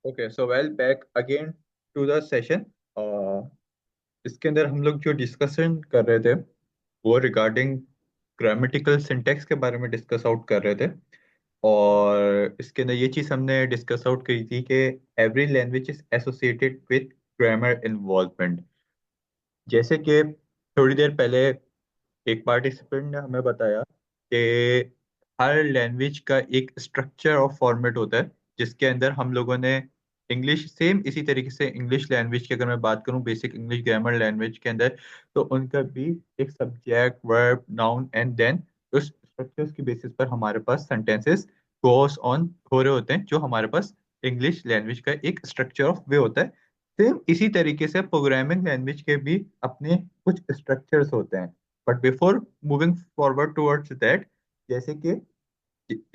Okay, so well back again to the session. इसके अंदर हम लोग जो डिस्कशन कर रहे थे वो रिगार्डिंग ग्रामेटिकल सिंटेक्स के बारे में डिस्कस आउट कर रहे थे। और इसके अंदर ये चीज़ हमने डिस्कस आउट की थी कि every language is associated with grammar involvement. जैसे कि थोड़ी देर पहले एक पार्टिसिपेंट ने हमें बताया कि हर लैंग्वेज का एक स्ट्रक्चर और फॉर्मेट होता है, जिसके अंदर हम लोगों ने इंग्लिश सेम इसी तरीके से इंग्लिश लैंग्वेज की अगर मैं बात करूं बेसिक इंग्लिश ग्रामर लैंग्वेज के अंदर, तो उनका भी एक subject verb noun and then उस स्ट्रक्चर्स की बेसिस पर हमारे पास सेंटेंसेस गोस ऑन हो रहे होते हैं, जो हमारे पास इंग्लिश लैंग्वेज का एक स्ट्रक्चर ऑफ वे होता है। सेम इसी तरीके से प्रोग्रामिंग लैंग्वेज के भी अपने कुछ स्ट्रक्चर्स होते हैं। But before moving forward towards that, जैसे कि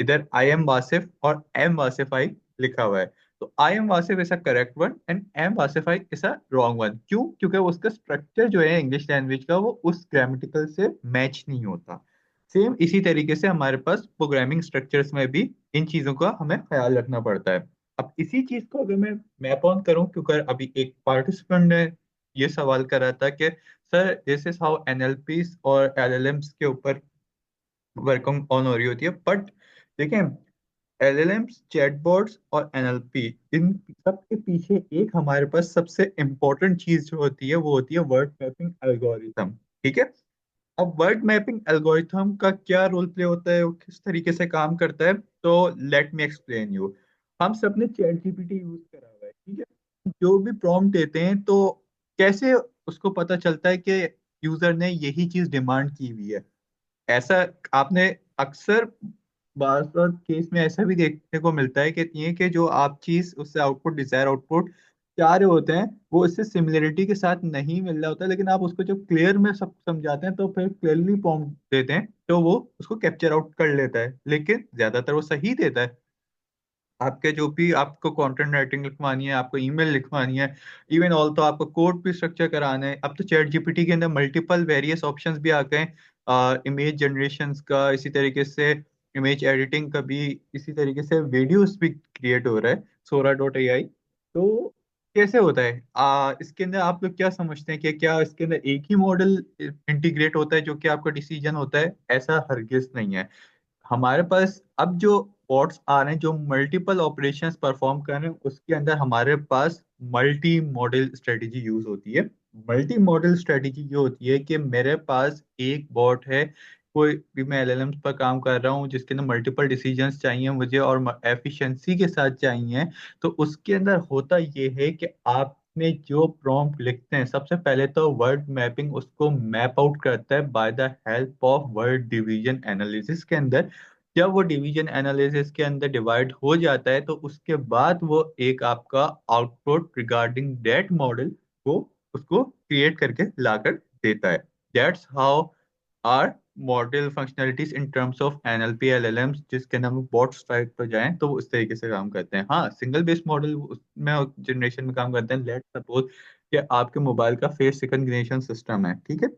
इधर आई एम वासिफ और एम वासिफाई लिखा हुआ है, तो I am Wasif is a correct one and am वासिफाई इज अ रॉन्ग वन। क्यों? क्योंकि उसका स्ट्रक्चर जो है इंग्लिश लैंग्वेज का वो उस ग्रामेटिकल से मैच नहीं होता। सेम इसी तरीके से हमारे पास प्रोग्रामिंग स्ट्रक्चर्स में भी इन चीजों का हमें ख्याल रखना पड़ता है। अब इसी चीज को अगर मैं मैप ऑन करूं, क्योंकि अभी एक पार्टिसिपेंट ने ये सवाल करा था कि sir this is how NLP और एलएलएम्स के ऊपर वर्क ऑन हो रही होती है, बट देखें एलएलएम्स चैटबॉट्स और एनएलपी इन सब के पीछे एक हमारे पास सबसे इंपॉर्टेंट चीज जो होती है वो होती है वर्ड मैपिंग एल्गोरिथम। ठीक है। अब वर्ड मैपिंग एल्गोरिथम का क्या रोल प्ले होता है, वो किस तरीके से काम करता है, तो लेट मी एक्सप्लेन यू। हम सब ने चैट जीपीटी यूज करा हुआ है, ठीक है। जो भी प्रॉम्प्ट देते हैं तो कैसे उसको पता चलता है कि यूजर ने यही चीज डिमांड की हुई है। ऐसा आपने अक्सर बार बार केस में ऐसा भी देखने को मिलता है कि ये कि जो आप चीज उससे आउटपुट डिजायर आउटपुट चाह रहे होते हैं वो इससे सिमिलरिटी के साथ नहीं मिल रहा होता, लेकिन आप उसको जब क्लियर में सब समझाते हैं तो फिर क्लियरली प्रॉम्प्ट देते हैं तो वो उसको कैप्चर आउट कर लेता है, लेकिन ज्यादातर वो सही देता है। आपके जो भी आपको कंटेंट राइटिंग लिखवानी है, आपको ईमेल लिखवानी है, इवन ऑल तो आपको कोड भी स्ट्रक्चर कराना है। अब तो चैट जीपीटी के अंदर मल्टीपल वेरियस ऑप्शंस भी आ गए हैं, इमेज जनरेशंस का, इसी तरीके से इमेज एडिटिंग का भी, इसी तरीके से वीडियोस भी क्रिएट हो रहा है सोरा डॉट ए आई। तो कैसे होता है इसके अंदर आप लोग क्या समझते हैं कि क्या इसके अंदर एक ही मॉडल इंटीग्रेट होता है जो कि आपका डिसीजन होता है? ऐसा हरगिज नहीं है। हमारे पास अब जो बॉट्स आ रहे हैं जो मल्टीपल ऑपरेशंस परफॉर्म कर रहे हैं, उसके अंदर हमारे पास मल्टी मॉडल स्ट्रेटेजी यूज होती है। मल्टी मॉडल स्ट्रेटेजी ये होती है कि मेरे पास एक बॉट है, कोई भी मैं एलएलएम्स पर काम कर रहा हूँ जिसके अंदर मल्टीपल डिसीजंस चाहिए मुझे और एफिशिएंसी के साथ चाहिए। तो उसके अंदर होता ये है कि आपने जो प्रॉम्प्ट लिखते हैं सबसे पहले तो वर्ड मैपिंग उसको मैप आउट करता है by the help of word division analysis के अंदर। जब वो डिवीजन एनालिसिस के अंदर डिवाइड हो जाता है तो उसके बाद वो एक आपका आउटपुट रिगार्डिंग दैट मॉडल को उसको क्रिएट करके लाकर देता है। That's how our model functionalities in terms of NLP LLMs, जिसके अंदर हम बॉट्स टाइप पर जाएं तो वो उस तरीके से काम करते हैं। हाँ, सिंगल बेस मॉडल उसमें जनरेशन में काम करते हैं। लेट सपोज कि आपके मोबाइल का फेस रिकग्निशन सिस्टम है, ठीक है।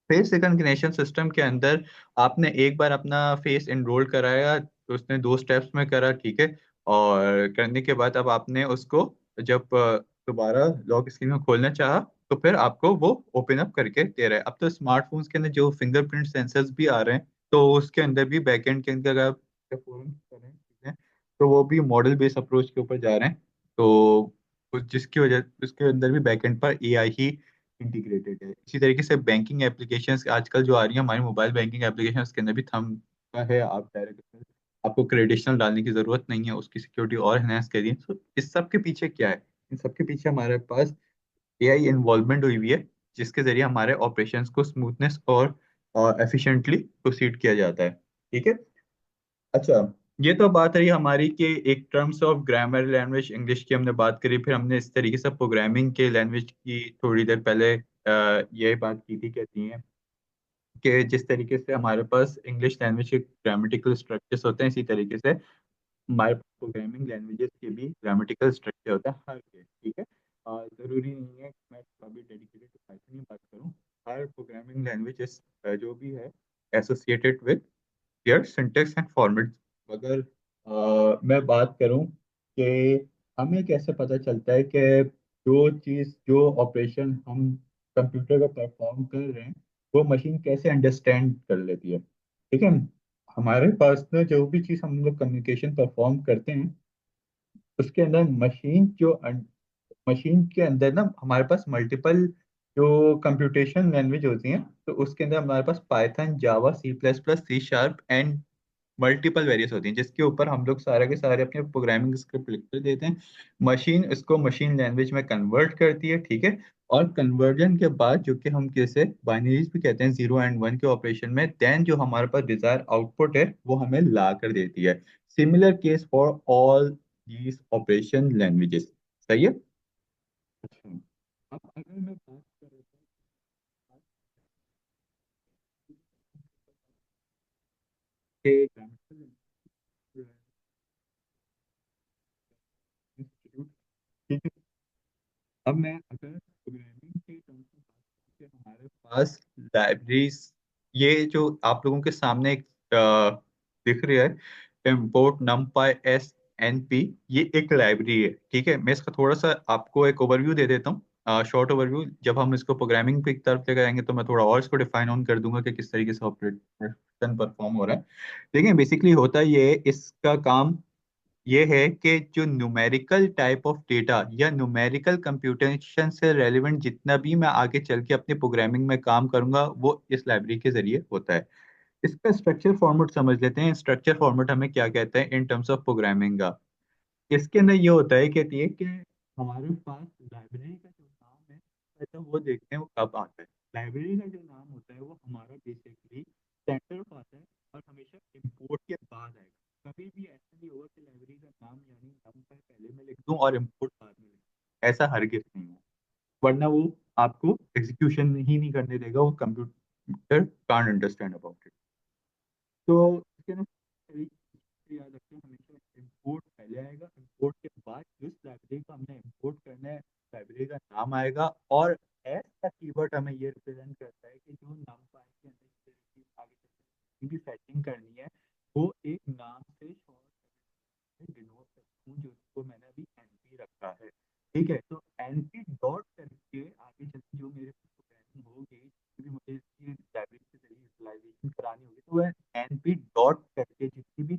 फेस रिकग्निशन सिस्टम के अंदर आपने एक बार अपना फेस एनरोल कराया तो उसने दो स्टेप्स में करा, ठीक है। और करने के बाद अब आपने उसको जब दोबारा लॉक स्क्रीन में खोलना चाहा तो फिर आपको वो ओपन अप करके दे रहा है। अब तो स्मार्टफोन्स के अंदर जो फिंगरप्रिंट सेंसर्स भी आ रहे हैं, तो उसके अंदर भी बैकएंड के अंदर अगर आप परफॉर्मेंस कर रहे हैं, ठीक है, तो वो भी मॉडल बेस्ड अप्रोच के ऊपर जा रहे हैं। तो जिसकी वजह उसके अंदर भी बैकएंड पर एआई ही इंटीग्रेटेड है। इसी तरीके से बैंकिंग एप्लीकेशंस आजकल जो आ रही है हमारी मोबाइल बैंकिंग एप्लीकेशन, उसके अंदर भी थंब का है, आप डायरेक्ट आपको क्रेडेंशियल डालने की जरूरत नहीं है, उसकी सिक्योरिटी और एनहांस करिए। तो इस सब के पीछे क्या है? इन सब के पीछे हमारे पास एआई इन्वॉल्वमेंट हुई हुई है, जिसके जरिए हमारे ऑपरेशंस को स्मूथनेस और एफिशिएंटली प्रोसीड किया जाता है। ठीक है। अच्छा, ये तो बात रही हमारी कि एक terms of grammar language English की हमने बात करी, फिर हमने इस तरीके से प्रोग्रामिंग के लैंग्वेज की थोड़ी देर पहले ये बात की थी, कहती हैं कि जिस तरीके से हमारे पास इंग्लिश लैंग्वेज के ग्रामेटिकल स्ट्रक्चर्स होते हैं, इसी तरीके से हमारे प्रोग्रामिंग लैंग्वेजेस के भी ग्रामेटिकल स्ट्रक्चर होता है हर के, ठीक है। जरूरी नहीं है कि मैं अभी डेडिकेटेड टू पाइथन ही बात करूं। हर प्रोग्रामिंग लैंग्वेजेस जो भी है associated with their syntax and format. अगर मैं बात करूं कि हमें कैसे पता चलता है कि जो चीज़ जो ऑपरेशन हम कंप्यूटर पर परफॉर्म कर रहे हैं वो मशीन कैसे अंडरस्टैंड कर लेती है। ठीक है। हमारे पास ना जो भी चीज़ हम लोग कम्युनिकेशन परफॉर्म करते हैं उसके अंदर मशीन के अंदर ना हमारे पास मल्टीपल जो कंप्यूटेशन लैंग्वेज होती हैं, तो उसके अंदर हमारे पास Python, Java, C plus plus, C sharp and multiple various होती हैं, जिसके ऊपर हम लोग सारे के सारे अपने प्रोग्रामिंग स्क्रिप्ट लिख कर देते हैं। मशीन इसको मशीन लैंग्वेज में कन्वर्ट करती है। ठीक है। और कन्वर्जन के बाद जो कि हम कैसे बाइनरीज भी कहते हैं, 0 एंड 1 के ऑपरेशन में, देन जो हमारे पास डिजायर आउटपुट है वो हमें ला कर देती है। Similar case for all these operation languages. सही है। अच्छा। अब अगर मैं बात करूँ कि ग्रामेटिकल इंस्टीट्यूट, ठीक है। अब मैं अगर प्रोग्रामिंग के टर्म्स में बात करूं कि हमारे पास लाइब्रेरीज, ये जो आप लोगों के सामने एक दिख रही है, import numpy as n p, ये एक लाइब्रेरी है। ठीक है। मैं इसका थोड़ा सा आपको एक ओवरव्यू दे देता हूँ, शॉर्ट ओवरव्यू। जब हम इसको प्रोग्रामिंग की तरफ लेकर आएंगे तो मैं थोड़ा और इसको डिफाइन ऑन कर दूंगा कि किस तरीके से ऑपरेशन परफॉर्म हो रहा है। देखिए बेसिकली होता ये है, इसका काम ये है कि जो न्यूमेरिकल टाइप ऑफ डेटा या न्यूमेरिकल कंप्यूटेशन से रेलिवेंट जितना भी मैं आगे चल के अपनी प्रोग्रामिंग में काम करूंगा वो इस लाइब्रेरी के जरिए होता है। इसका स्ट्रक्चर फॉर्मेट समझ लेते हैं। स्ट्रक्चर फॉर्मेट हमें क्या कहता है इन टर्म्स ऑफ प्रोग्रामिंग का। इसके अंदर ये होता है, कहती है कि हमारे पास लाइब्रेरी का जो नाम है, तो वो देखते हैं वो कब आता है। लाइब्रेरी का जो नाम होता है वो हमारा बेसिकली सेंटर पर आता है और हमेशा इंपोर्ट के बाद आएगा। कभी भी ऐसा नहीं होगा कि लाइब्रेरी का नाम यानी नाम पर पहले में लिख दूं और इंपोर्ट बाद में लिख दूं। ऐसा हरगिज नहीं है, वरना वो आपको एग्जीक्यूशन ही नहीं करने देगा, वो computer can't understand about it. तो इसके ना याद रखें, हमेशा इंपोर्ट पहले आएगा, इंपोर्ट के बाद जिस लाइब्रेरी को हमने इंपोर्ट करना है लाइब्रेरी का नाम आएगा। और एस का कीवर्ड हमें ये रिप्रेजेंट करता है कि जो नाम का के अंदर आगे चलकर भी सेटिंग करनी है वो एक नाम से शॉर्ट डिनोट करता हूँ, जिसको मैंने अभी एनपी रखा है। ठीक है। तो एनपी डॉट करके आगे चल के जो मेरे प्रोग्रामिंग होगी, क्योंकि मुझे इसकी लाइब्रेरी के जरिए यूटिलाइजेशन करानी होगी, तो वह एनपी डॉट करके जितनी भी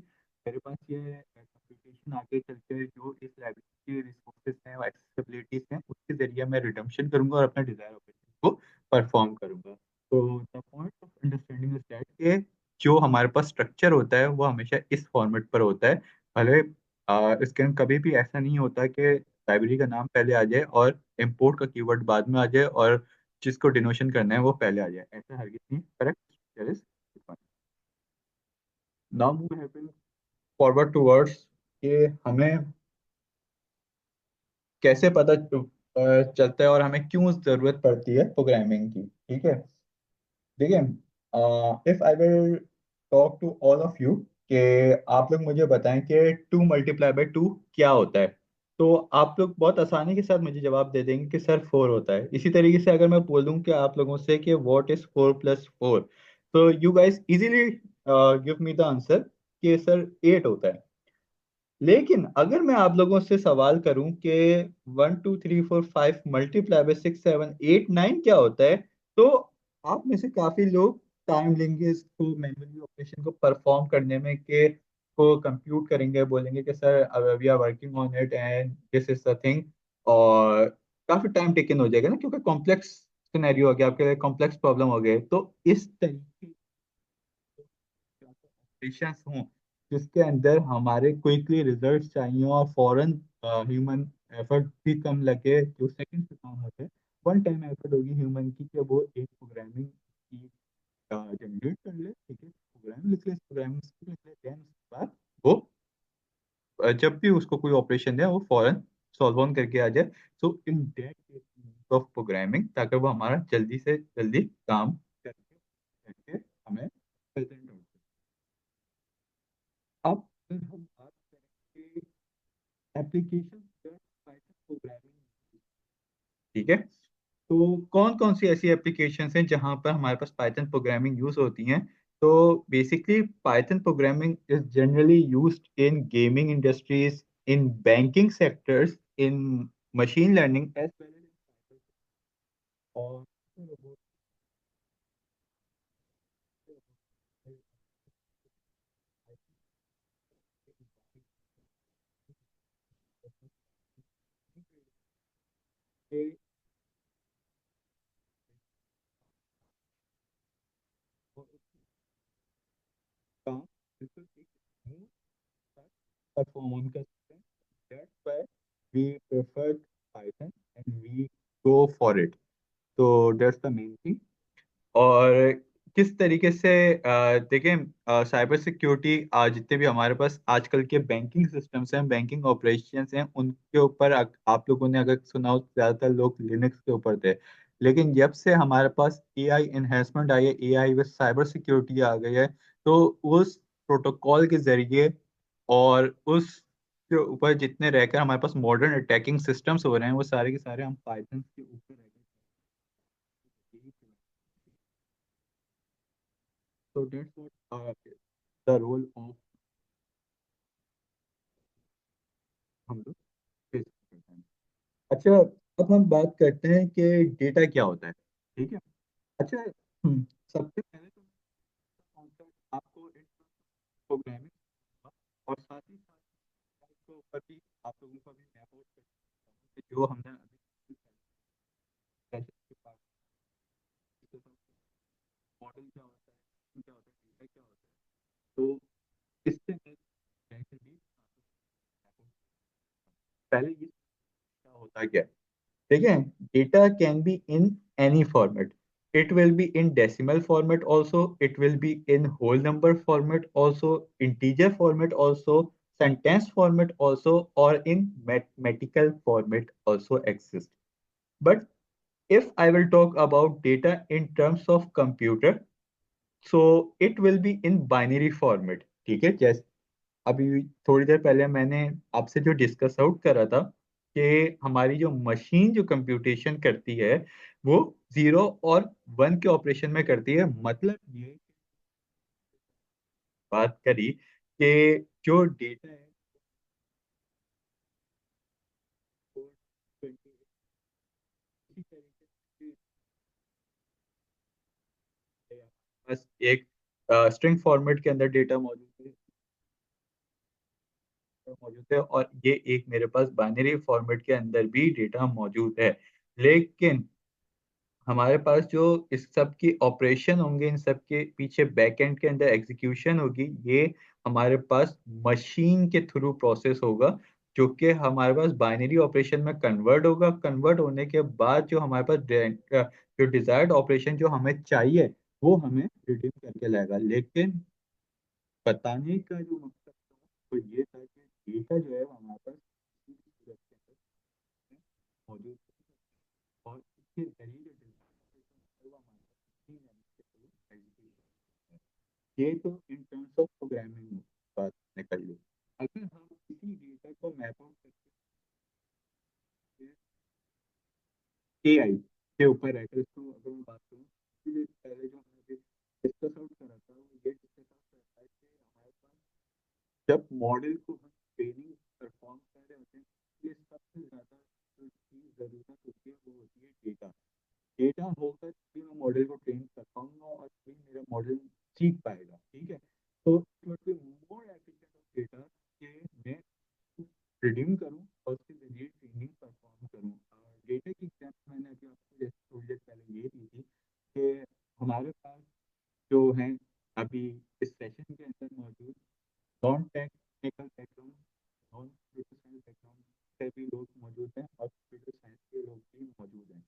मेरे पास ये कंप्यूटेशन आगे चल के जो इस लाइब्रेरी के रिसोर्सेज हैं और एक्सेसिबिलिटीज हैं उसके जरिए मैं रिडम्पशन करूंगा और अपना डिजायर ऑपरेशन को परफॉर्म करूंगा। तो the point of understanding is that कि जो हमारे पास स्ट्रक्चर होता है वो हमेशा इस फॉर्मेट पर होता है। भले इसके अंदर कभी भी ऐसा नहीं होता कि लाइब्रेरी का नाम पहले आ जाए और इंपोर्ट का कीवर्ड बाद में आ जाए और जिसको डिनोशन करना है वो पहले आ जाए, ऐसा हरगिज नहीं। Correct. Now move happen forward towards कि हमें कैसे पता चलता है और हमें क्यों जरूरत पड़ती है प्रोग्रामिंग की। ठीक है। देखिए, if I will talk to all of you कि आप लोग मुझे बताएं कि 2 × 2 क्या होता है, तो आप लोग बहुत आसानी के साथ मुझे जवाब दे देंगे कि सर 4 होता है। इसी तरीके से अगर मैं बोलूं कि आप लोगों से कि व्हाट इज 4 + 4, तो you guys easily give me the answer कि सर 8 होता है। लेकिन अगर मैं आप लोगों से सवाल करूं कि 1 2 3 4 5 मल्टीप्लाई बाय 6 7 8 9 क्या होता है, तो आप में से काफी लोग टाइम लेंगे इसको मैन्युअली ऑपरेशन को परफॉर्म करने में, के को कंप्यूट करेंगे, बोलेंगे कि sir we are working on it and this is the thing. और काफी टाइम टेकन हो जाएगा ना, क्योंकि कॉम्प्लेक्स सिनेरियो हो गया आपके लिए, कॉम्प्लेक्स प्रॉब्लम हो गए। तो इस तरीके पेशेंस हों जिसके अंदर हमारे क्विकली रिजल्ट चाहिए और फॉरन ह्यूमन एफर्ट भी कम लगे, जो सेकंड से काम होते हैं, वन टाइम एफर्ट होगी ह्यूमन की कि वो एक प्रोग्रामिंग की जनरेट कर ले। ठीक है। प्रोग्राम लिख ले, प्रोग्रामिंग लिख ले, देन उसके बाद वो जब भी उसको कोई ऑपरेशन दे वो फॉरन सॉल्व ऑन करके आ जाए। सो इन दैट ऑफ प्रोग्रामिंग, ताकि वो हमारा जल्दी से जल्दी काम करके करके हमें प्रेजेंट हो। अब अगर हम बात करें एप्लीकेशन प्रोग्रामिंग, ठीक है, तो कौन कौन सी ऐसी एप्लीकेशंस हैं जहां पर हमारे पास पाइथन प्रोग्रामिंग यूज होती हैं। तो basically Python programming is generally used in gaming industries, in banking sectors, in machine learning as well as in cyber, or काम बिल्कुल एक smooth perform उनका system. That's why we prefer Python and we go for it. So that's the main thing. और किस तरीके से देखें, cyber security आज जितने भी हमारे पास आजकल के बैंकिंग सिस्टम्स हैं, बैंकिंग ऑपरेशंस हैं, उनके ऊपर आप लोगों ने अगर सुना हो, ज्यादातर लोग लिनक्स के ऊपर थे। लेकिन जब से हमारे पास एआई एनहेंसमेंट आई है, एआई विद साइबर सिक्योरिटी आ गई है, तो उस प्रोटोकॉल के जरिए और उस के ऊपर जितने रहकर हमारे पास मॉडर्न अटैकिंग सिस्टम्स हो रहे हैं, वो सारे के सारे हम पाइथन के ऊपर रहकर। So that's what the role of हम लोग face करते हैं। अच्छा, अब हम बात करते हैं कि डेटा क्या होता है। ठीक है। अच्छा, सबसे पहले तो कॉन्सेप्ट आपको प्रोग्रामिंग और साथ ही साथ उसके ऊपर भी आप लोगों को भी मैप आउट करना है जो हमने अभी कैसे के पास मॉडल क्या होता है, क्या होता है, डेटा क्या होता है। तो इससे मैं कैसे भी पहले ये क्या होता है क्या। ठीक है। Data can be in any format. It will be in decimal format also. It will be in whole number format also, integer format also, sentence format also, or in mathematical format also exist. But if I will talk about data in terms of computer, so it will be in binary format. ठीक है। जैसे अभी थोड़ी देर पहले मैंने आपसे जो discuss out करा था कि हमारी जो मशीन जो कंप्यूटेशन करती है, वो 0 और 1 के ऑपरेशन में करती है। मतलब ये बात करी कि जो डेटा है वो 20 इसी तरीके से बस एक स्ट्रिंग फॉर्मेट के अंदर डेटा मौजूद है, और ये एक मेरे पास बाइनरी फॉर्मेट के अंदर भी डेटा मौजूद है। लेकिन हमारे पास जो इस सब की ऑपरेशन होंगे, इन सब के पीछे बैकएंड के अंदर एग्जीक्यूशन होगी, ये हमारे पास मशीन के थ्रू प्रोसेस होगा, जो कि हमारे पास बाइनरी ऑपरेशन में कन्वर्ट होगा। कन्वर्ट होने के बाद जो हमारे पास जो डिजायर्ड ऑपरेशन जो हमें चाहिए, वो हमें रिडीम करके लाएगा। लेकिन बताने का जो मकसद था वो ये था कि डेटा जो है वो हमारे पास किसी भी सूरत के अंदर मौजूद है, और इसके जरिए जो डिजाइन है वो हमारे पास machine learning के थ्रू execute होता है। ये तो इन टर्म्स ऑफ प्रोग्रामिंग बात निकल ली। अगर हम इसी डेटा को मैप आउट करके एआई के ऊपर रहकर इसको अगर मैं बात करूँ, इसलिए पहले जो हमने डिस्कस आउट करा था वो ये डिस्कस आउट करता है कि हमारे पास जब मॉडल को हम ट्रेनिंग परफॉर्म कर रहे होते हैं, ये सबसे ज़्यादा जो चीज़ ज़रूरत होती है वो होती है डेटा। डेटा होगा तभी मैं मॉडल को ट्रेन कर पाऊंगा और तभी मेरा मॉडल सीख पाएगा। ठीक है। तो it would be more efficient of data कि मैं रिड्यूम करूँ और उसके जरिए ट्रेनिंग परफॉर्म करूँ। डेटा की एग्जाम्पल मैंने अभी आपको जैसे थोड़ी देर पहले ये दी थी कि हमारे पास जो है अभी इस सेशन के अंदर मौजूद non technical background, non computer science background से भी लोग मौजूद हैं और कंप्यूटर साइंस के लोग भी मौजूद हैं।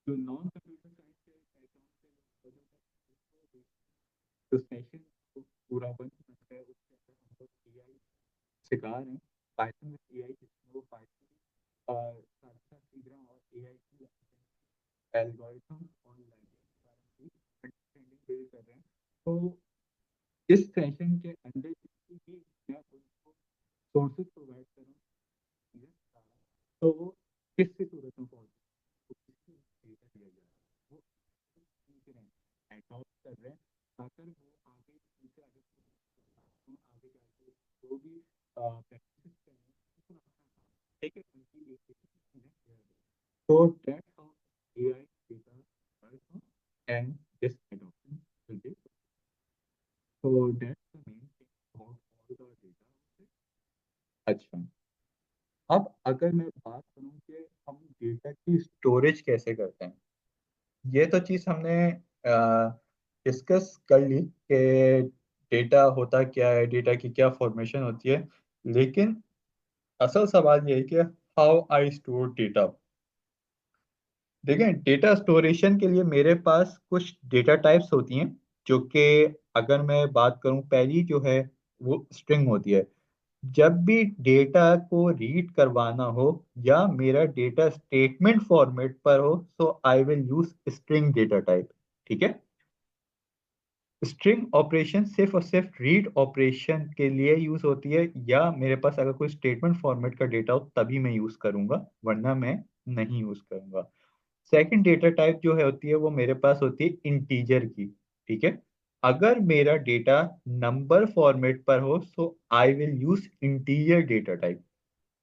जो नॉन कंप्यूटर साइंस के बैकग्राउंड से लोग मौजूद हैं, तो सेशन तो पूरा बन सकता है। उसके अंदर हम लोग एआई सिखा रहे हैं, पाइथन में एआई वो पाइथन साथ साथ सीख रहे हैं, और एआई की एल्गोरिथम और लैंग्वेज की अंडरस्टैंडिंग बिल्ड कर रहे हैं। तो इस सेशन के अंदर जितनी भी मैं उनको सोर्सेज प्रोवाइड कर रहा हूँ, ये सारा, तो वो किसकी सूरत में पहुंच तो किसकी डेटा दिया जा रहा है, वो सीख रहे हैं, अडॉप्ट कर रहे हैं, ताकि वो आगे पीछे आगे आगे जाके जो भी प्रैक्टिस करें So that's how AI data works and this adoption will be. So that's the main thing about all the data. अच्छा, अब अगर मैं बात करूं कि हम डेटा की स्टोरेज कैसे करते हैं, ये तो चीज़ हमने डिस्कस कर ली कि डेटा होता क्या है, डेटा की क्या फॉर्मेशन होती है। लेकिन असल सवाल ये है कि हाउ आई स्टोर डेटा। देखें, डेटा स्टोरेशन के लिए मेरे पास कुछ डेटा टाइप्स होती हैं, जो कि अगर मैं बात करूं, पहली जो है वो स्ट्रिंग होती है। जब भी डेटा को रीड करवाना हो या मेरा डेटा स्टेटमेंट फॉर्मेट पर हो, तो I will use string data type. ठीक है। स्ट्रिंग ऑपरेशन सिर्फ और सिर्फ रीड ऑपरेशन के लिए यूज होती है, या मेरे पास अगर कोई स्टेटमेंट फॉर्मेट का डेटा हो तभी मैं यूज करूंगा, वरना मैं नहीं यूज करूंगा। सेकंड डेटा टाइप जो है होती है, वो मेरे पास होती है इंटीजर की। ठीक है। अगर मेरा डेटा नंबर फॉर्मेट पर हो, तो I will use integer data type.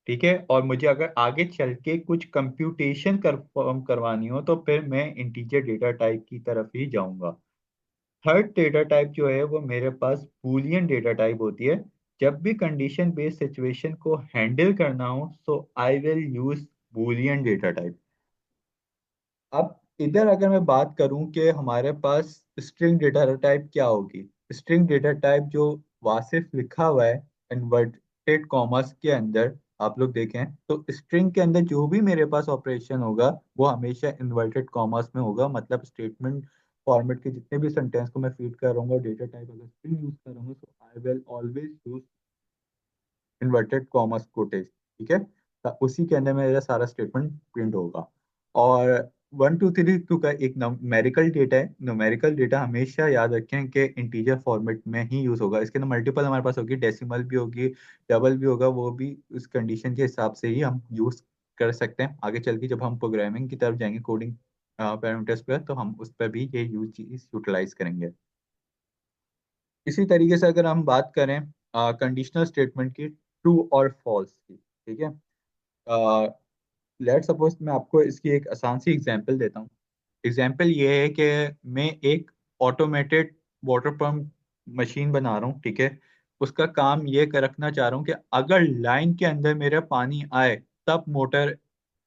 ठीक है। और मुझे अगर आगे चल के कुछ कंप्यूटेशन करवानी हो, तो फिर मैं इंटीजर डेटा टाइप की तरफ ही जाऊंगा। थर्ड डेटा टाइप जो है वो मेरे पास बूलियन डेटा टाइप होती है। जब भी कंडीशन बेस्ड सिचुएशन को हैंडल करना हो, तो I will use Boolean data type. अब इधर अगर मैं बात करूं कि हमारे पास स्ट्रिंग डेटा टाइप क्या होगी, स्ट्रिंग डेटा टाइप जो वासिफ लिखा हुआ है इन्वर्टेड कॉमर्स के अंदर, आप लोग देखें तो स्ट्रिंग के अंदर जो भी मेरे पास ऑपरेशन होगा वो हमेशा इन्वर्टेड कॉमर्स में होगा। मतलब स्टेटमेंट फॉर्मेट के जितने भी सेंटेंस को मैं फीड कर रहा हूँ, डेटा टाइप अगर स्ट्रिंग यूज कर रहा हूँ, तो I will always use inverted commas cottage. ठीक है। तो उसी के अंदर मेरा सारा स्टेटमेंट प्रिंट होगा। और 1 2 3 2 का एक न्यूमेरिकल डेटा है। न्यूमेरिकल डेटा हमेशा याद रखें कि इंटीजर फॉर्मेट में ही यूज होगा। इसके अंदर मल्टीपल हमारे पास होगी, डेसिमल भी होगी, डबल भी होगा, वो भी उस कंडीशन के हिसाब से ही हम यूज कर सकते हैं। आगे चल के जब हम प्रोग्रामिंग की तरफ जाएंगे, कोडिंग पैरामीटर्स पर, तो हम उस पर भी ये यूज चीज यूटिलाइज करेंगे। इसी तरीके से अगर हम बात करें कंडीशनल स्टेटमेंट की, ट्रू और फॉल्स की। ठीक है। लेट सपोज मैं आपको इसकी एक आसान सी एग्जांपल देता हूँ। एग्जांपल ये है कि मैं एक ऑटोमेटेड वाटर पंप मशीन बना रहा हूँ। ठीक है। उसका काम ये कर रखना चाह रहा हूँ कि अगर लाइन के अंदर मेरा पानी आए तब मोटर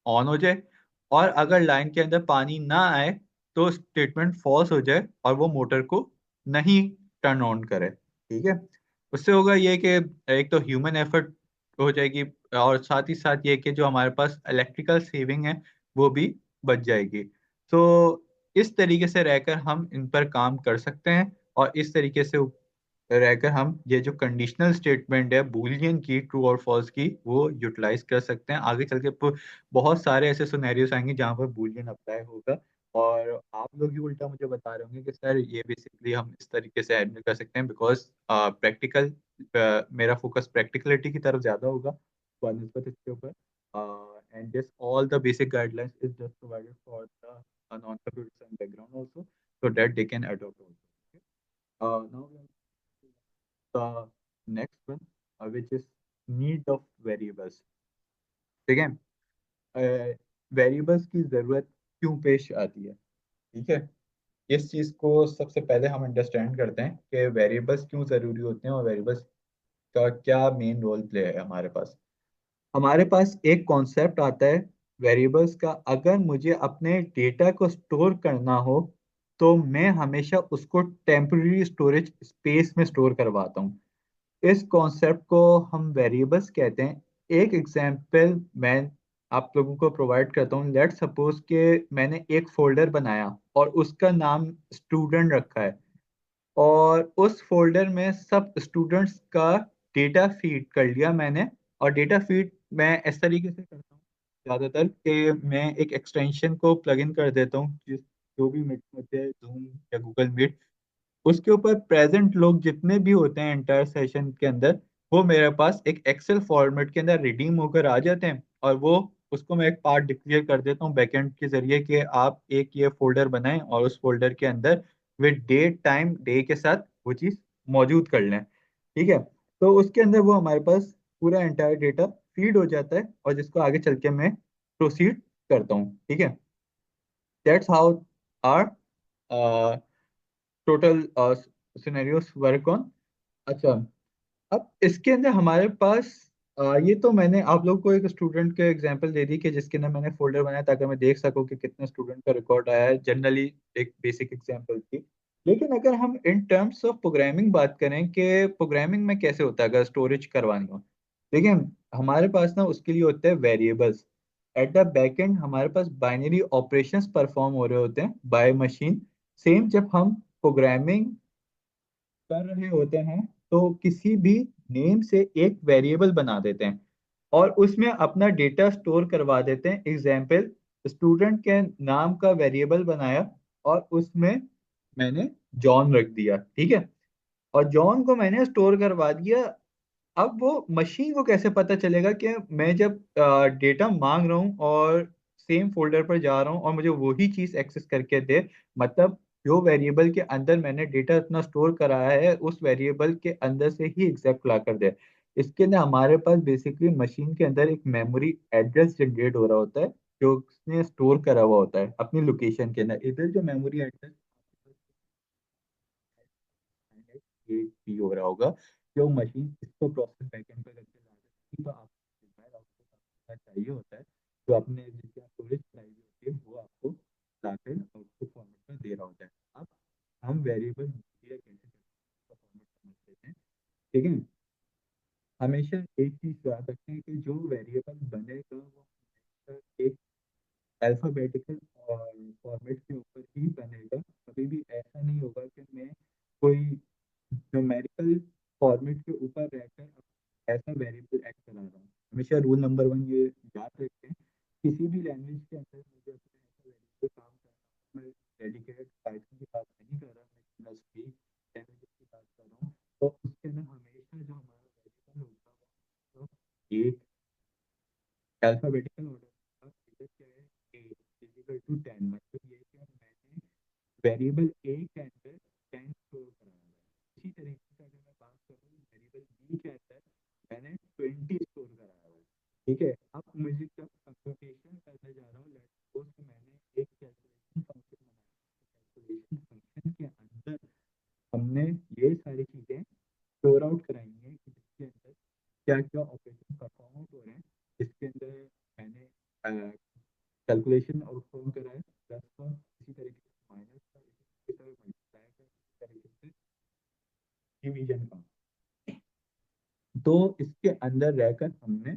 ऑन हो जाए, और अगर लाइन के अंदर पानी ना आए तो स्टेटमेंट फॉल्स हो जाए और वो मोटर को नहीं टर्न ऑन करे। ठीक है। उससे होगा ये कि एक तो ह्यूमन एफर्ट हो जाएगी, और साथ ही साथ ये कि जो हमारे पास इलेक्ट्रिकल सेविंग है वो भी बच जाएगी। तो इस तरीके से रहकर हम इन पर काम कर सकते हैं, और इस तरीके से रहकर हम ये जो कंडीशनल स्टेटमेंट है बूलियन की, ट्रू और फॉल्स की, वो यूटिलाइज कर सकते हैं। आगे चल के बहुत सारे ऐसे सिनेरियोस आएंगे जहां पर बूलियन अप्लाई होगा, और आप लोग ही उल्टा मुझे बता रहे होंगे कि सर ये बेसिकली हम इस तरीके से हैंडल कर सकते हैं, बिकॉज प्रैक्टिकल, मेरा फोकस प्रैक्टिकलिटी की तरफ ज्यादा होगा बनस्पत इसके ऊपर। And this all the basic guidelines is just provided for the non computer science background also, so that they can adopt also. Okay? Now we are the next one, which is need of variables. ठीक है। Variables की जरूरत क्यों पेश आती है। ठीक है। इस चीज को सबसे पहले हम अंडरस्टैंड करते हैं कि वेरिएबल्स क्यों जरूरी होते हैं और वेरिएबल्स का क्या मेन रोल प्ले है हमारे पास। हमारे पास एक कॉन्सेप्ट आता है वेरिएबल्स का। अगर मुझे अपने डेटा को स्टोर करना हो, तो मैं हमेशा उसको टेम्पररी स्टोरेज स्पेस में स्टोर करवाता हूँ। इस कॉन्सेप्ट को हम वेरिएबल्स कहते हैं। एक एग्जांपल मैं आप लोगों को प्रोवाइड करता हूँ। लेट सपोज कि मैंने एक फोल्डर बनाया और उसका नाम स्टूडेंट रखा है, और उस फोल्डर में सब स्टूडेंट्स का डेटा फीड कर लिया मैंने। और डेटा फीड मैं इस तरीके से करता हूँ ज़्यादातर कि मैं एक एक्सटेंशन को प्लग इन कर देता हूँ, जिस जो भी मीट होते हैं, जूम या गूगल मीट, उसके ऊपर प्रेजेंट लोग जितने भी होते हैं इंटर सेशन के अंदर, वो मेरे पास एक एक्सेल फॉर्मेट के अंदर रिडीम होकर आ जाते हैं। और वो उसको मैं एक पार्ट डिक्लेयर कर देता हूँ बैकएंड के जरिए कि आप एक ये फोल्डर बनाएं और उस फोल्डर के अंदर विद डेट टाइम डे के साथ वो चीज़ मौजूद कर लें। ठीक है। तो उसके अंदर वो हमारे पास पूरा एंटायर डेटा फीड हो जाता है, और जिसको आगे चल के मैं प्रोसीड करता हूँ, ठीक है। That's how our total scenarios work on. अच्छा, अब इसके अंदर हमारे पास ये तो मैंने आप लोग को एक स्टूडेंट के एग्जांपल दे दी कि जिसके अंदर मैंने फोल्डर बनाया ताकि मैं देख सकूं कि कितने स्टूडेंट का रिकॉर्ड आया है, जनरली एक बेसिक एग्जांपल थी। लेकिन अगर हम इन टर्म्स ऑफ प्रोग्रामिंग बात करें कि प्रोग्रामिंग में कैसे होता है अगर स्टोरेज करवानी हो, देखिए हमारे पास ना उसके लिए होते हैं variables. At the back and हमारे पास बाइनरी ऑपरेशंस परफॉर्म हो रहे होते हैं बाय मशीन। सेम जब हम प्रोग्रामिंग कर रहे होते हैं तो किसी भी नेम से एक वेरिएबल बना देते हैं और उसमें अपना डेटा स्टोर करवा देते हैं। एग्जाम्पल, स्टूडेंट के नाम का वेरिएबल बनाया और उसमें मैंने जॉन रख दिया, ठीक है। और जॉन को मैंने स्टोर करवा दिया। अब वो मशीन को कैसे पता चलेगा कि मैं जब डेटा मांग रहा हूँ और सेम फोल्डर पर जा रहा हूँ और मुझे वही चीज एक्सेस करके दे, मतलब जो वेरिएबल के अंदर मैंने डेटा अपना स्टोर कराया है उस वेरिएबल के अंदर से ही एग्जैक्ट ला कर दे। इसके अंदर हमारे पास बेसिकली मशीन के अंदर एक मेमोरी एड्रेस जनरेट हो रहा होता है जो उसने स्टोर करा हुआ होता है अपनी लोकेशन के अंदर। इधर जो मेमोरी एड्रेस ये भी हो रहा होगा, जो मशीन इसको प्रोसेस बैकएंड पे करके ला सकती है। तो आपको डिजायर आउटपुट चाहिए होता है जो आपने जिसकी आप स्टोरेज बनाई हुई होती है वो आपको लाकर आउटपुट फॉर्मेट में दे रहा होता है। अब हम वेरिएबल कैसे फॉर्मेट समझ लेते हैं, ठीक है। हमेशा एक चीज याद रखें कि जो वेरिएबल बनेगा वो हमेशा एक अल्फाबेटिकल और फॉर्मेट के ऊपर ही बनेगा। कभी भी ऐसा नहीं होगा कि मैं कोई न्यूमेरिकल फॉर्मेट के ऊपर रहकर ऐसा वेरिएबल ऐड करा रहा हूँ। हमेशा रूल नंबर वन ये याद रखें, किसी भी लैंग्वेज के अंदर मुझे अपने ऐसा वेरिएबल काम करना, मैं डेडिकेटेड पाइथन की बात नहीं कर रहा, मैं प्लस बी लैंग्वेज की बात कर रहा हूँ। तो उसके अंदर हमेशा जो हमारा वेरिएबल होगा वो एक अल्फाबेटिकल ऑर्डर का, क्या है, ए इक्वल टू 10, मतलब ये कि मैंने वेरिएबल ए के अंदर 10 स्टोर कराया है। इसी तरीके से अगर मैं बात करूँ वेरिएबल बी के अंदर मैंने 20 स्टोर कराया हुआ है, ठीक है। अब मुझे जब कंप्यूटेशन करने जा रहा हूँ, लेट्स सपोज कि मैंने एक कैलकुलेशन फंक्शन बनाया, कैलकुलेशन फंक्शन के अंदर हमने ये सारी चीजें स्टोर आउट कराई हैं कि जिसके अंदर क्या क्या ऑपरेशन परफॉर्म आउट हो रहे हैं, जिसके अंदर मैंने कैलकुलेशन और परफॉर्म करा है, प्लस का इसी तरीके से माइनस का इसी तरह मल्टीप्लाई का इसी तरीके से डिवीजन का। तो इसके अंदर रहकर हमने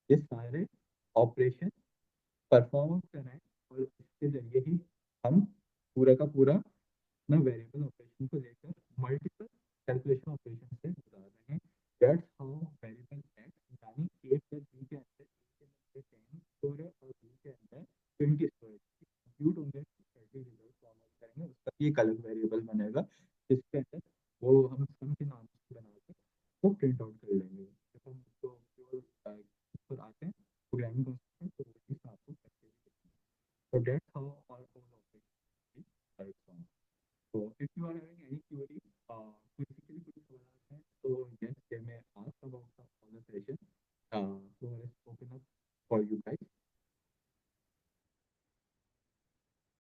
ये सारे ऑपरेशन परफॉर्म कराए और इसके जरिए ही हम पूरा का पूरा अपना वेरिएबल ऑपरेशन को लेकर मल्टीपल कैलकुलेशन ऑपरेशन से गुजार रहे हैं। दैट्स हाउ वेरिएबल एक्स यानी ए प्लस बी के अंदर ए के अंदर 10 स्टोर है और बी के अंदर 20 स्टोर है। कंप्यूट होंगे 30 रिजल्ट फॉर्म आउट करेंगे, उसका एक अलग वेरिएबल बनेगा जिसके अंदर वो हम सम के नाम से बनाकर वो प्रिंट आउट कर लेंगे। जब हम उसको प्योर पर आते हैं प्रोग्रामिंग कंस्ट्रक्शन तो वही से आपको करके देखेंगे। So that's how our whole operation works on. So if you are having any query, uh,